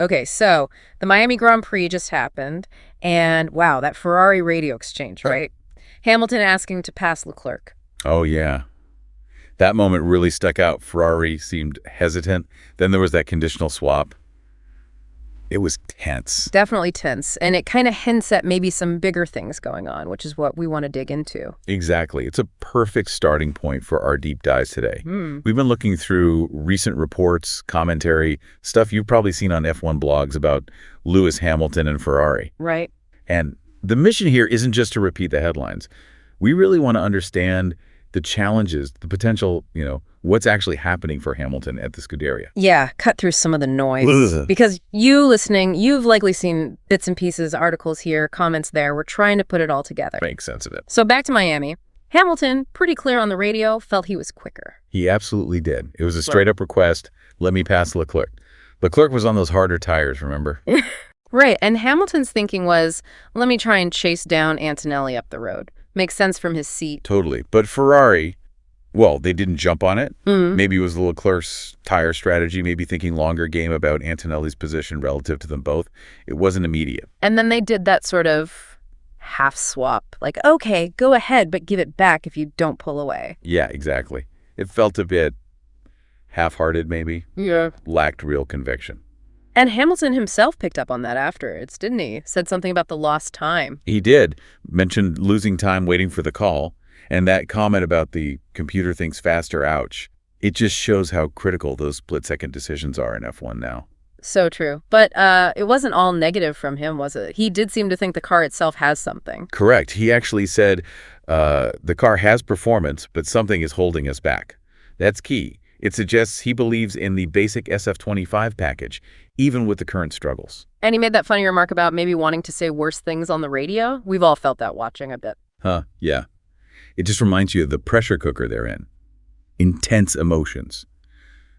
Okay, so the Miami Grand Prix just happened, and wow, that Ferrari radio exchange, right? Hamilton asking to pass Leclerc. Oh, yeah. That moment really stuck out. Ferrari seemed hesitant. Then there was that conditional swap. It was tense. Definitely tense, and it kind of hints at maybe some bigger things going on, which is what we want to dig into. Exactly. It's a perfect starting point for our deep dives today. We've been looking through recent reports, commentary, stuff you've probably seen on F1 blogs about Lewis Hamilton and Ferrari. Right. And the mission here isn't just to repeat the headlines. We really want to understand the challenges, the potential, what's actually happening for Hamilton at the Scuderia. Yeah, cut through some of the noise. Because you listening, you've likely seen bits and pieces, articles here, comments there. We're trying to put it all together. Make sense of it. So back to Miami. Hamilton, pretty clear on the radio, felt he was quicker. He absolutely did. It was a straight-up request, let me pass Leclerc. Leclerc was on those harder tires, remember? Right, and Hamilton's thinking was, let me try and chase down Antonelli up the road. Makes sense from his seat. Totally. But Ferrari, well, they didn't jump on it. Maybe it was Leclerc's tire strategy, maybe thinking longer game about Antonelli's position relative to them both. It wasn't immediate. And then they did that sort of half swap. Like, okay, go ahead, but give it back if you don't pull away. Yeah, exactly. It felt a bit half-hearted, maybe. Yeah. Lacked real conviction. And Hamilton himself picked up on that afterwards, didn't he? Said something about the lost time. He did. Mentioned losing time waiting for the call. And that comment about the computer thinks faster, ouch. It just shows how critical those split-second decisions are in F1 now. So true. But it wasn't all negative from him, was it? He did seem to think the car itself has something. Correct. He actually said the car has performance, but something is holding us back. That's key. It suggests he believes in the basic SF25 package, even with the current struggles. And he made that funny remark about maybe wanting to say worse things on the radio. We've all felt that watching a bit. Yeah. It just reminds you of the pressure cooker they're in. Intense emotions.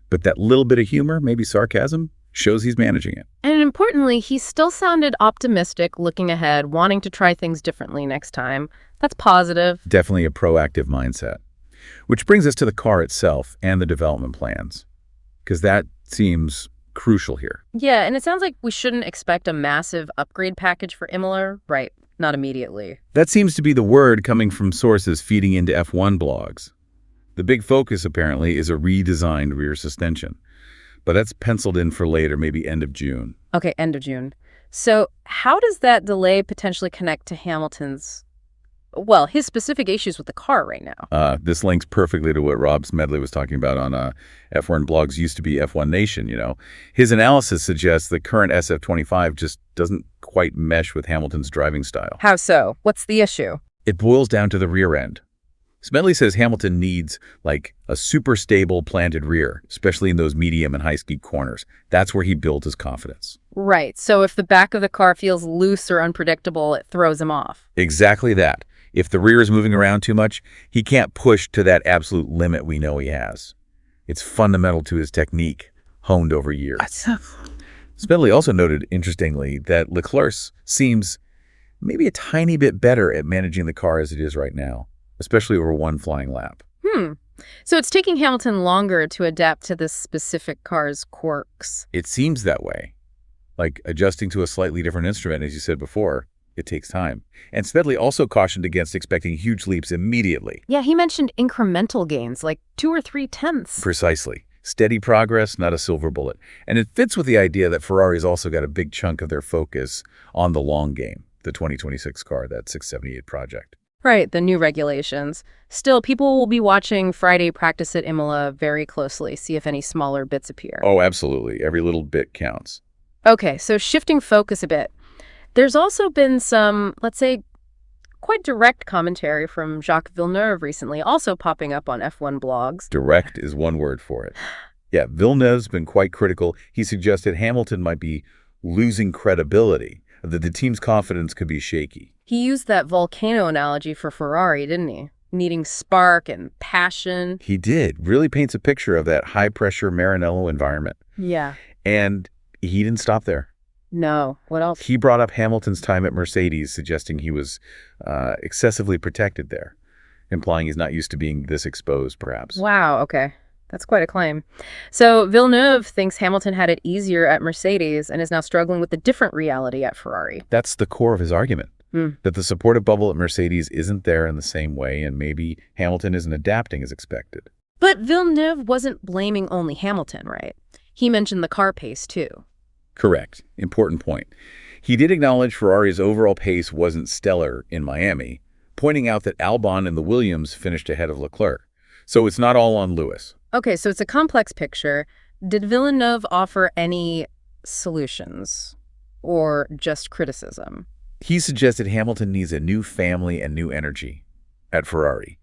But that little bit of humor, maybe sarcasm, shows he's managing it. And importantly, he still sounded optimistic, looking ahead, wanting to try things differently next time. That's positive. Definitely a proactive mindset. Which brings us to the car itself and the development plans, because that seems crucial here. Yeah, and it sounds like we shouldn't expect a massive upgrade package for Imola, right? Not immediately. That seems to be the word coming from sources feeding into F1 blogs. The big focus, apparently, is a redesigned rear suspension. But that's penciled in for later, maybe end of June. Okay, end of June. So how does that delay potentially connect to Hamilton's, well, his specific issues with the car right now? This links perfectly to what Rob Smedley was talking about on F1 blogs, used to be F1 Nation, His analysis suggests the current SF25 just doesn't quite mesh with Hamilton's driving style. How so? What's the issue? It boils down to the rear end. Smedley says Hamilton needs, like, a super stable planted rear, especially in those medium and high-speed corners. That's where he built his confidence. Right, so if the back of the car feels loose or unpredictable, it throws him off. Exactly that. If the rear is moving around too much, he can't push to that absolute limit we know he has. It's fundamental to his technique, honed over years. Smedley also noted, interestingly, that Leclerc seems maybe a tiny bit better at managing the car as it is right now, especially over one flying lap. So it's taking Hamilton longer to adapt to this specific car's quirks. It seems that way. Like adjusting to a slightly different instrument, as you said before, it takes time. And Smedley also cautioned against expecting huge leaps immediately. Yeah, he mentioned incremental gains, like 2 or 3 tenths. Precisely. Steady progress, not a silver bullet. And it fits with the idea that Ferrari's also got a big chunk of their focus on the long game, the 2026 car, that 678 project. Right, the new regulations. Still, people will be watching Friday practice at Imola very closely, see if any smaller bits appear. Oh, absolutely. Every little bit counts. Okay, so shifting focus a bit. There's also been some, let's say, quite direct commentary from Jacques Villeneuve recently, also popping up on F1 blogs. Direct is one word for it. Yeah, Villeneuve's been quite critical. He suggested Hamilton might be losing credibility, that the team's confidence could be shaky. He used that volcano analogy for Ferrari, didn't he? Needing spark and passion. He did. Really paints a picture of that high-pressure Maranello environment. Yeah. And he didn't stop there. No. What else? He brought up Hamilton's time at Mercedes, suggesting he was excessively protected there, implying he's not used to being this exposed, perhaps. Wow, okay. That's quite a claim. So Villeneuve thinks Hamilton had it easier at Mercedes and is now struggling with a different reality at Ferrari. That's the core of his argument, that the supportive bubble at Mercedes isn't there in the same way, and maybe Hamilton isn't adapting as expected. But Villeneuve wasn't blaming only Hamilton, right? He mentioned the car pace, too. Correct. Important point. He did acknowledge Ferrari's overall pace wasn't stellar in Miami, pointing out that Albon and the Williams finished ahead of Leclerc. So it's not all on Lewis. Okay, so it's a complex picture. Did Villeneuve offer any solutions or just criticism? He suggested Hamilton needs a new family and new energy at Ferrari.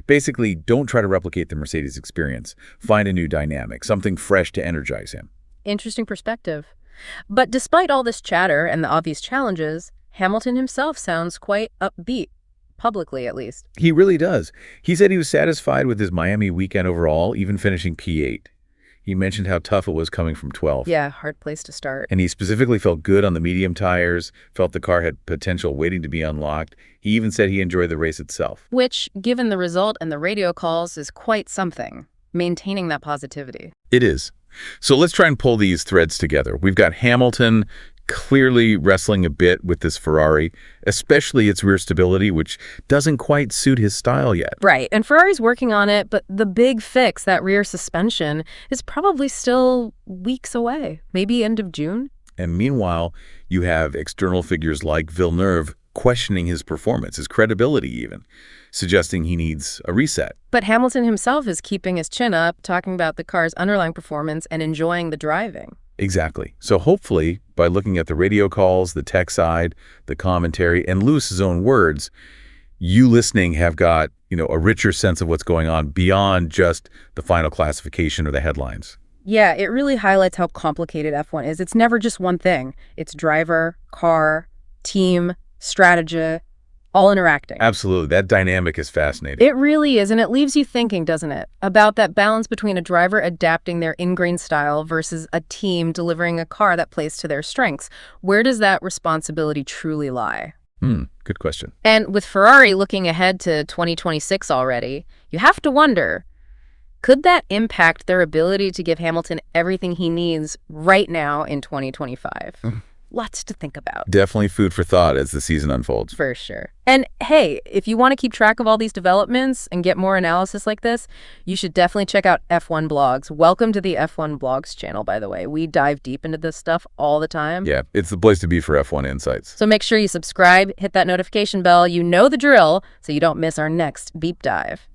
Basically, don't try to replicate the Mercedes experience. Find a new dynamic, something fresh to energize him. Interesting perspective. But despite all this chatter and the obvious challenges, Hamilton himself sounds quite upbeat, publicly at least. He really does. He said he was satisfied with his Miami weekend overall, even finishing P8. He mentioned how tough it was coming from 12th. Yeah, hard place to start. And he specifically felt good on the medium tires, felt the car had potential waiting to be unlocked. He even said he enjoyed the race itself. Which, given the result and the radio calls, is quite something, maintaining that positivity. It is. So let's try and pull these threads together. We've got Hamilton clearly wrestling a bit with this Ferrari, especially its rear stability, which doesn't quite suit his style yet. Right, and Ferrari's working on it, but the big fix, that rear suspension, is probably still weeks away, maybe end of June. And meanwhile, you have external figures like Villeneuve questioning his performance, his credibility even, suggesting he needs a reset. But Hamilton himself is keeping his chin up, talking about the car's underlying performance and enjoying the driving. Exactly. So hopefully, by looking at the radio calls, the tech side, the commentary, and Lewis's own words, you listening have got, a richer sense of what's going on beyond just the final classification or the headlines. Yeah, it really highlights how complicated F1 is. It's never just one thing. It's driver, car, team, strategy, all interacting. Absolutely. That dynamic is fascinating. It really is, and it leaves you thinking, doesn't it, about that balance between a driver adapting their ingrained style versus a team delivering a car that plays to their strengths. Where does that responsibility truly lie? Good question. And with Ferrari looking ahead to 2026 already, you have to wonder, could that impact their ability to give Hamilton everything he needs right now in 2025? Lots to think about. Definitely food for thought as the season unfolds. For sure. And hey, if you want to keep track of all these developments and get more analysis like this, you should definitely check out F1 Blogs. Welcome to the F1 Blogs channel, by the way. We dive deep into this stuff all the time. Yeah, it's the place to be for F1 insights. So make sure you subscribe, hit that notification bell. You know the drill, so you don't miss our next deep dive.